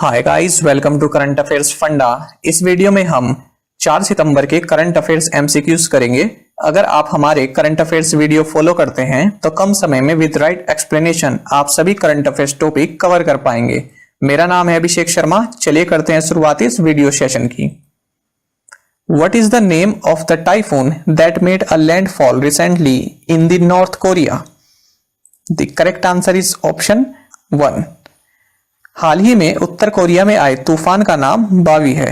Hi guys, welcome to current affairs funda. इस video में हम 4 सितंबर के करंट अफेयर्स एमसीक्यूज करेंगे। अगर आप हमारे करंट अफेयर्स वीडियो फॉलो करते हैं तो कम समय में विद राइट एक्सप्लेनेशन आप सभी करंट अफेयर्स टॉपिक कवर कर पाएंगे। मेरा नाम है अभिषेक शर्मा। चलिए करते हैं शुरुआत इस वीडियो सेशन की। What is the name of the typhoon that made a landfall recently in the North Korea? The correct answer is option 1. हाल ही में उत्तर कोरिया में आए तूफान का नाम बावी है।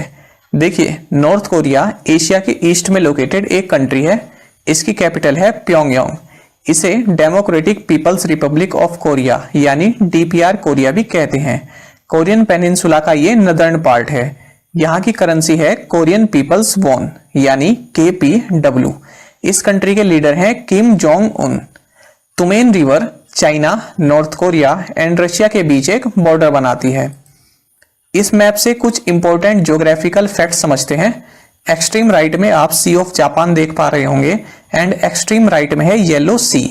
देखिए, नॉर्थ कोरिया एशिया के ईस्ट में लोकेटेड एक कंट्री है। इसकी कैपिटल है प्योंगयांग। इसे Democratic People's Republic of Korea यानी डीपीआर कोरिया भी कहते हैं। कोरियन पेनिनसुला का ये नदर्न पार्ट है। यहाँ की करेंसी है कोरियन पीपल्स वॉन यानी KPW। इस कंट्री के लीडर हैं Kim Jong Un. Tumen river China, North Korea and Russia के बीच एक बॉर्डर बनाती है। इस मैप से कुछ इंपॉर्टेंट ज्योग्राफिकल फैक्ट समझते हैं। एक्सट्रीम राइट में आप सी ऑफ जापान देख पा रहे होंगे एंड एक्सट्रीम राइट में है येलो सी।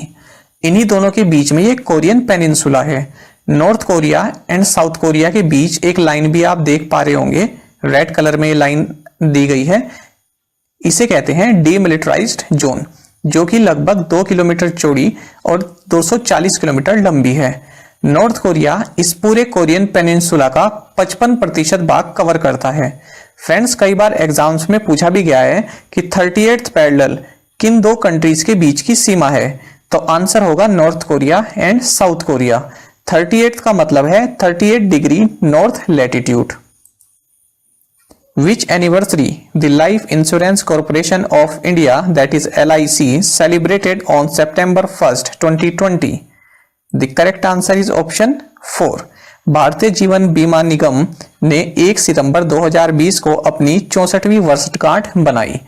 इन्हीं दोनों के बीच में ये कोरियन पेनिनसुला है। North Korea and south Korea के बीच एक लाइन भी आप देख पा रहे होंगे, रेड कलर में लाइन दी गई है। इसे कहते हैं डीमिलिटराइज्ड जोन, जो कि लगभग 2 किलोमीटर चौड़ी और 240 किलोमीटर लंबी है। नॉर्थ कोरिया इस पूरे कोरियन पेनिनसुला का 55% भाग कवर करता है। फ्रेंड्स, कई बार एग्जाम्स में पूछा भी गया है कि 38th पैरेलल किन दो कंट्रीज के बीच की सीमा है, तो आंसर होगा north Korea and south Korea. 38 का मतलब है 38 degree north latitude. Which anniversary the Life Insurance Corporation of India, that is LIC, celebrated on September 1st, 2020? The correct answer is option 4. Bharatiya Jeevan बीमा निगम ने 1 सितंबर 2020 को अपनी 64वीं वर्षगांठ बनाई।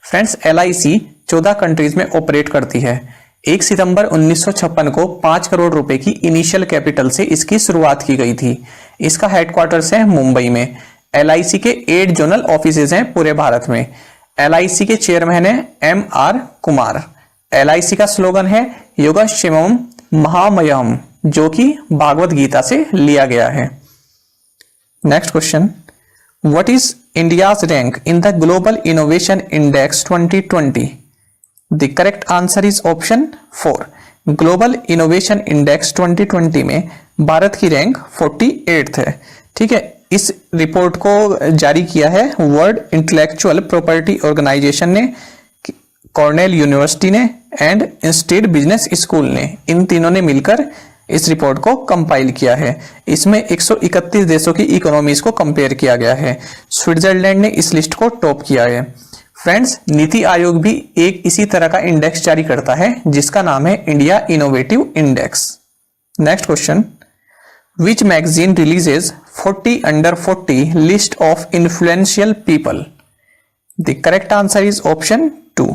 फ्रेंड्स, LIC 14 कंट्रीज में ऑपरेट करती है। 1 सितंबर 1956 को 5 करोड़ रुपए की इनिशियल कैपिटल से इसकी शुरुआत की गई थी। इसका हेडक्वार्टर्स है मुंबई में। LIC के 8 जोनल ऑफिसेज हैं पूरे भारत में। LIC के चेयरमैन है MR कुमार। LIC का स्लोगन है योगक्षेमम महामयम, जो कि भागवत गीता से लिया गया है। Next question, what is India's rank in the global innovation index 2020? The correct answer is option 4। Global innovation index 2020 में भारत की रैंक 48th है। ठीक है, इस रिपोर्ट को जारी किया है वर्ल्ड इंटेलेक्चुअल प्रॉपर्टी ऑर्गेनाइजेशन ने, कॉर्नेल यूनिवर्सिटी ने एंड इंस्टीट्यूट बिजनेस स्कूल ने। इन तीनों ने मिलकर इस रिपोर्ट को कंपाइल किया है। इसमें 131 देशों की इकोनॉमीज को कंपेयर किया गया है। स्विट्जरलैंड ने इस लिस्ट को टॉप किया है। फ्रेंड्स, नीति आयोग भी एक इसी तरह का इंडेक्स जारी करता है जिसका नाम है India innovative index. Next question, Which magazine releases 40 under 40 list of influential people? The correct answer is option 2.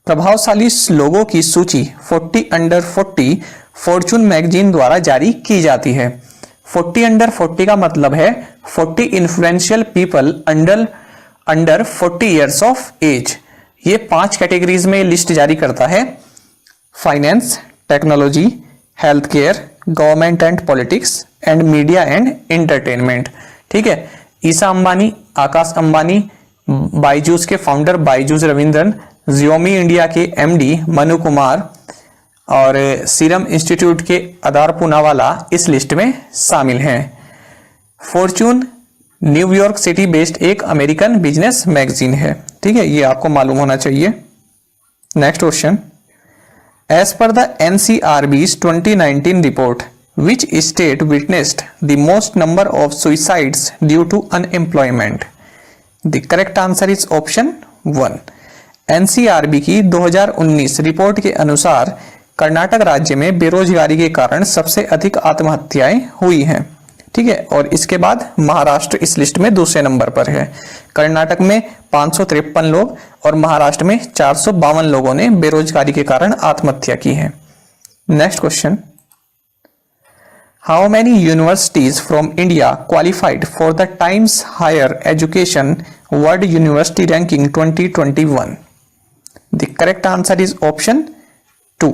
प्रभावशाली लोगों की सूची 40 under 40 फॉर्चून मैगजीन द्वारा जारी की जाती है। 40 under 40 का मतलब है 40 influential people under 40 years of age। ये 5 कैटेगरीज में लिस्ट जारी करता है: finance, technology, health care, government and politics and media and entertainment. ठीक है, ईसा अंबानी, आकाश अंबानी, बायजूस के founder Byju's Raveendran, Xiaomi India के MD मनु कुमार और सीरम इंस्टीट्यूट के अदार पूनावाला इस लिस्ट में शामिल हैं। फॉर्चून न्यूयॉर्क सिटी बेस्ड एक अमेरिकन बिजनेस मैगजीन है। ठीक है, ये आपको मालूम होना चाहिए। Next question, As per the NCRB's 2019 report, which state witnessed the most number of suicides due to unemployment? The correct answer is option 1. NCRB की 2019 रिपोर्ट के अनुसार कर्नाटक राज्य में बेरोजगारी के कारण सबसे अधिक आत्महत्याएं हुई हैं। ठीक है, और इसके बाद महाराष्ट्र इस लिस्ट में दूसरे नंबर पर है। कर्नाटक में 553 लोग और महाराष्ट्र में 452 लोगों ने बेरोजगारी के कारण आत्महत्या की है। Next question, how many universities from India qualified for the Times Higher Education World University Ranking 2021? The correct answer is option 2।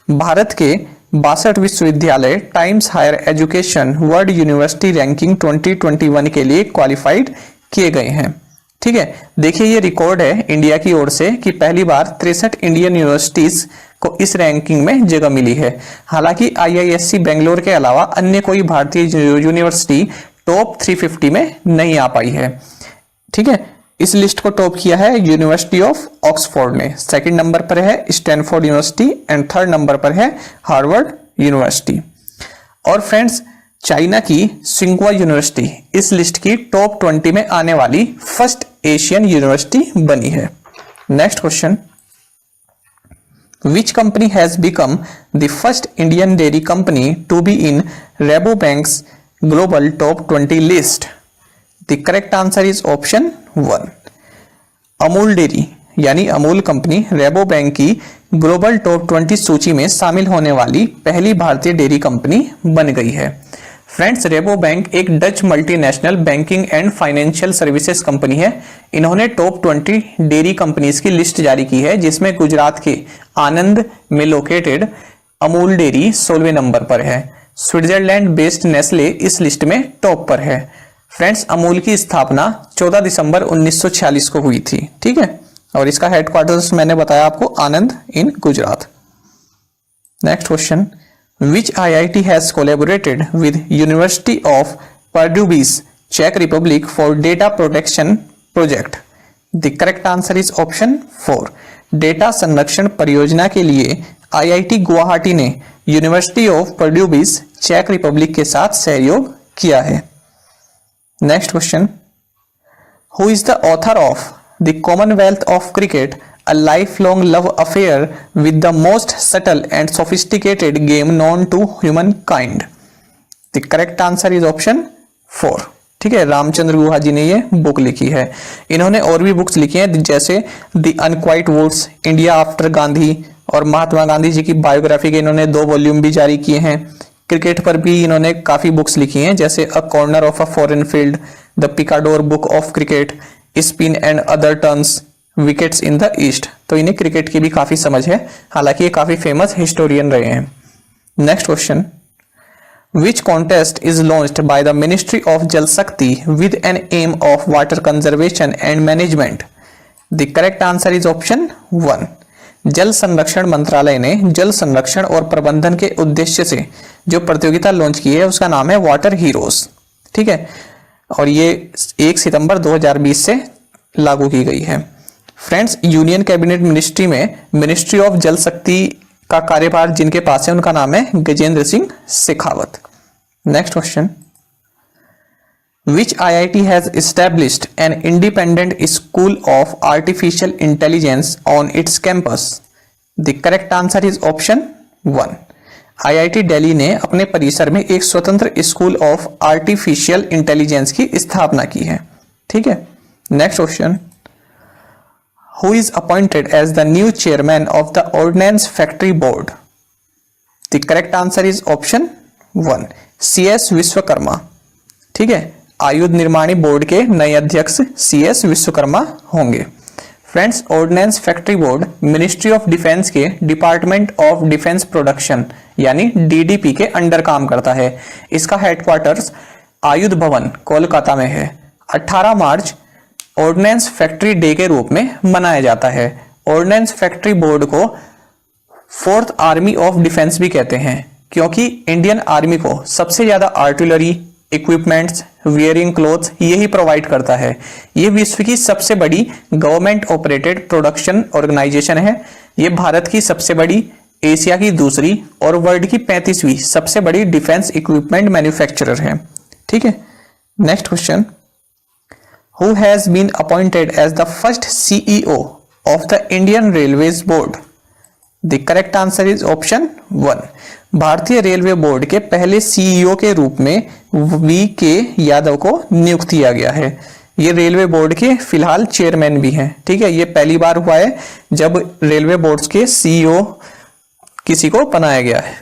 Bharat के 62 विश्वविद्यालय Times Higher Education World University Ranking 2021 के लिए क्वालिफाइड किए गए हैं। ठीक है, देखिए ये रिकॉर्ड है इंडिया की ओर से कि पहली बार 63 इंडियन यूनिवर्सिटीज को इस रैंकिंग में जगह मिली है। हालांकि IISc बेंगलोर के अलावा अन्य कोई भारतीय यूनिवर्सिटी टॉप 350 में नहीं आ पाई है। ठीक है, इस लिस्ट को टॉप किया है यूनिवर्सिटी ऑफ ऑक्सफोर्ड ने, सेकंड नंबर पर है Stanford university and third number पर है हार्वर्ड यूनिवर्सिटी। और फ्रेंड्स, चाइना की सिंगुआ यूनिवर्सिटी इस लिस्ट की टॉप 20 में आने वाली फर्स्ट एशियन यूनिवर्सिटी बनी है। Next question, Which company has become the first Indian dairy company to be in Rabobank's global top 20 list? The correct answer is option 1. Amul dairy यानी Amul company रेबो bank की global top 20 सूची में शामिल होने वाली पहली भारतीय डेयरी कंपनी बन गई है। फ्रेंड्स, रेबो बैंक एक Dutch multinational banking and financial services company है। इन्होंने टॉप 20 डेयरी कंपनीज की लिस्ट जारी की है, जिसमें गुजरात के आनंद में लोकेटेड अमूल डेयरी 16वें नंबर पर है। स्विट्जरलैंड बेस्ड नेस्ले इस लिस्ट में टॉप पर है। फ्रेंड्स, अमूल की स्थापना 14 दिसंबर 1946 को हुई थी। ठीक है, और इसका हेडक्वार्टर्स मैंने बताया आपको Anand in Gujarat. Next question, Which IIT has collaborated with University of Pardubice, Czech Republic for data protection project? The correct answer is option 4. Data संरक्षण परियोजना के लिए IIT गुवाहाटी ने यूनिवर्सिटी ऑफ पर्ड्यूबिस चेक रिपब्लिक के साथ सहयोग किया है। Next question, who is the author of the Commonwealth of cricket, a lifelong love affair with the most subtle and sophisticated game known to humankind? The correct answer is option 4. ठीक है, रामचंद्र गुहा जी ने ये book लिखी है। इन्होंने और भी books लिखी हैं, जैसे the unquiet woods, India after Gandhi, और महात्मा गांधी जी की बायोग्राफी के इन्होंने 2 वॉल्यूम भी जारी किए हैं। क्रिकेट पर भी इन्होंने काफी बुक्स लिखी हैं, जैसे a corner of a foreign field, the Picador book of cricket, spin and other turns, wickets in the east. तो इन्हें क्रिकेट की भी काफी समझ है, हालांकि ये काफी फेमस हिस्टोरियन रहे हैं। Next question, which contest is launched by the ministry of Jal Shakti with an aim of water conservation and management? The correct answer is option 1. जल संरक्षण मंत्रालय ने जल संरक्षण और प्रबंधन के उद्देश्य से जो प्रतियोगिता लॉन्च की है उसका नाम है वाटर हीरोज। ठीक है, और ये 1 सितंबर 2020 से लागू की गई है। फ्रेंड्स, यूनियन कैबिनेट मिनिस्ट्री में मिनिस्ट्री ऑफ जल शक्ति का कार्यभार जिनके पास है उनका नाम है Gajendra Singh Shekhawat. Next question, which IIT has established an independent school of artificial intelligence on it's campus? The correct answer is option 1. IIT Delhi ने अपने परिसर में एक स्वतंत्र स्कूल ऑफ आर्टिफिशियल इंटेलिजेंस की स्थापना की है। ठीक है, next question, who is appointed as the new chairman of the Ordnance Factory Board? The correct answer is option 1. CS Vishwakarma. ठीक है, आयुध निर्माणी बोर्ड के नए अध्यक्ष CS विश्वकर्मा होंगे। Friends, ordnance factory board ministry of defence के डिपार्टमेंट ऑफ डिफेंस प्रोडक्शन यानी DDP के अंडर काम करता है। इसका हेडक्वार्टर्स आयुध भवन कोलकाता में है। 18 मार्च ऑर्डिनेंस फैक्ट्री डे के रूप में मनाया जाता है। ऑर्डिनेंस फैक्ट्री बोर्ड को 4th आर्मी ऑफ डिफेंस भी कहते हैं, क्योंकि इंडियन आर्मी को सबसे ज्यादा आर्टिलरी इक्विपमेंट्स, वियरिंग क्लोथ्स यही प्रोवाइड करता है। ये विश्व की सबसे बड़ी गवर्नमेंट ऑपरेटेड प्रोडक्शन ऑर्गेनाइजेशन है। ये भारत की सबसे बड़ी, एशिया की दूसरी और वर्ल्ड की 35वीं सबसे बड़ी डिफेंस इक्विपमेंट मैन्युफैक्चरर है। ठीक है, next question, who has been appointed as the first CEO of the Indian Railways Board? The correct answer is option 1. भारतीय रेलवे बोर्ड के पहले CEO के रूप में VK यादव को नियुक्त किया गया है। ये रेलवे बोर्ड के फिलहाल चेयरमैन भी हैं। ठीक है, ये पहली बार हुआ है जब रेलवे बोर्ड के CEO किसी को बनाया गया है।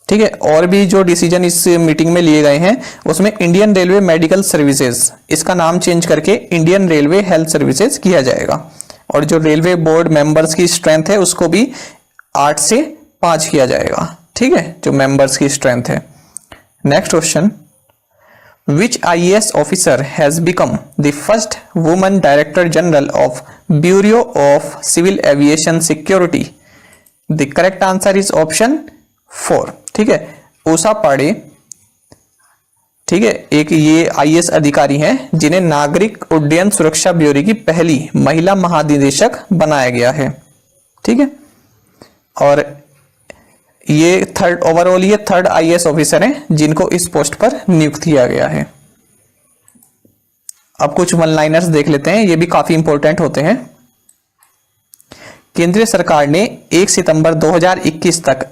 ठीक है, और भी जो डिसीजन इस मीटिंग में लिए गए हैं उसमें इंडियन रेलवे मेडिकल सर्विसेज, इसका नाम चेंज करके इंडियन रेलवे हेल्थ सर्विसेज किया जाएगा। और जो रेलवे बोर्ड मेंबर्स की स्ट्रेंथ है उसको भी 8 से 5 किया जाएगा। ठीक है, जो मेंबर्स की स्ट्रेंथ है। Next question, which IAS officer has become the first woman director general of bureau of civil aviation security? The correct answer is option 4। ठीक है, उषा पांडे, ठीक है, एक ये IAS अधिकारी हैं जिन्हें नागरिक उड्डयन सुरक्षा ब्यूरो की पहली महिला महानिदेशक बनाया गया है। ठीक है, और ये थर्ड IAS ऑफिसर हैं जिनको इस पोस्ट पर नियुक्त किया गया है। अब कुछ वन लाइनर्स देख लेते हैं, ये भी काफी इंपॉर्टेंट होते हैं। केंद्रीय सरकार ने 1 सितंबर 2021 तक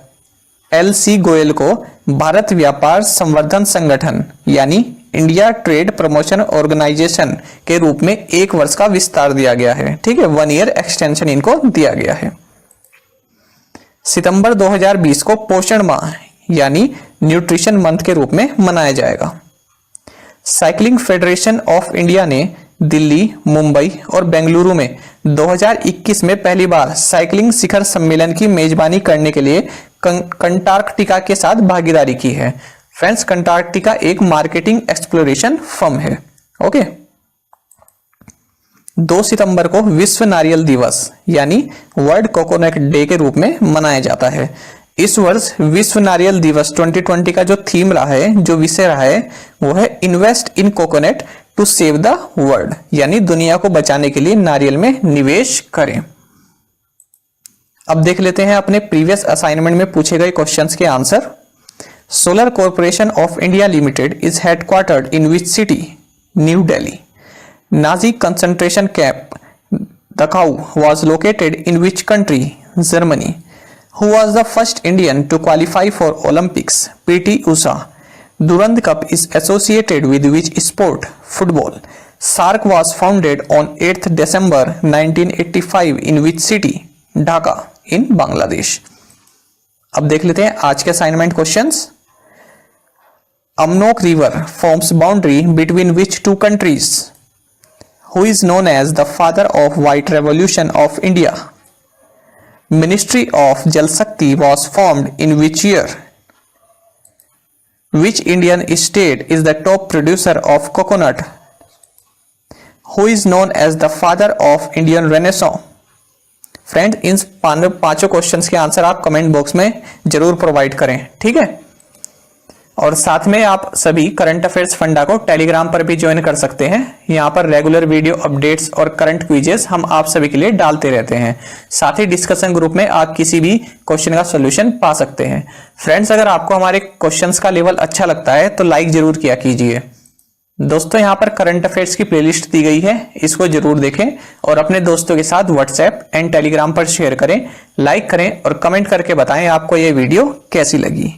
LC गोयल को भारत व्यापार संवर्धन संगठन यानी इंडिया ट्रेड प्रमोशन ऑर्गेनाइजेशन के रूप में 1 वर्ष का विस्तार दिया गया है। ठीक है, 1 ईयर एक्सटेंशन इनको दिया गया है। सितंबर 2020 को पोषण माह यानी न्यूट्रिशन मंथ के रूप में मनाया जाएगा। साइकिलिंग फेडरेशन ऑफ इंडिया ने दिल्ली, मुंबई और बेंगलुरु में 2021 में पहली बार साइकिलिंग शिखर सम्मेलन की मेजबानी करने के लिए कंटार्कटिका के साथ भागीदारी की है। फ्रेंड्स, कंटार्कटिका एक मार्केटिंग एक्सप्लोरेशन फर्म है। ओके, 2 सितंबर को विश्व नारियल दिवस यानी वर्ल्ड कोकोनट डे के रूप में मनाया जाता है। इस वर्ष विश्व नारियल दिवस 2020 का जो थीम रहा है, जो विषय रहा है, वो है invest in coconut to save the world, यानी दुनिया को बचाने के लिए नारियल में निवेश करें। अब देख लेते हैं अपने प्रीवियस असाइनमेंट में पूछे गए क्वेश्चंस के answer. Solar corporation of India limited is headquartered in which city? New Delhi. Nazi concentration camp Dachau was located in which country? Germany. Who was the first Indian to qualify for Olympics? PT Usha. Durand Cup is associated with which sport? Football. SAARC was founded on 8th December 1985 in which city? Dhaka in Bangladesh. अब देख लेते हैं आज के assignment questions. Amnok river forms boundary between which two countries? Who is known as the father of White Revolution of India? Ministry of Jal Shakti was formed in which year? Which Indian state is the top producer of coconut? Who is known as the father of Indian Renaissance? Friend, in 5 questions के answer आप comment box में जरूर provide करें। ठीक है, और साथ में आप सभी करंट अफेयर्स फंडा को टेलीग्राम पर भी ज्वाइन कर सकते हैं। यहाँ पर रेगुलर वीडियो अपडेट्स और करंट क्विजेस हम आप सभी के लिए डालते रहते हैं। साथ ही डिस्कशन ग्रुप में आप किसी भी क्वेश्चन का सॉल्यूशन पा सकते हैं। फ्रेंड्स, अगर आपको हमारे क्वेश्चंस का लेवल अच्छा लगता है तो लाइक जरूर किया कीजिए। दोस्तों, यहाँ पर करंट अफेयर्स की प्लेलिस्ट दी गई है, इसको जरूर देखें और अपने दोस्तों के साथ व्हाट्सएप एंड टेलीग्राम पर शेयर करें, लाइक करें और कमेंट करके बताएं आपको ये वीडियो कैसी लगी।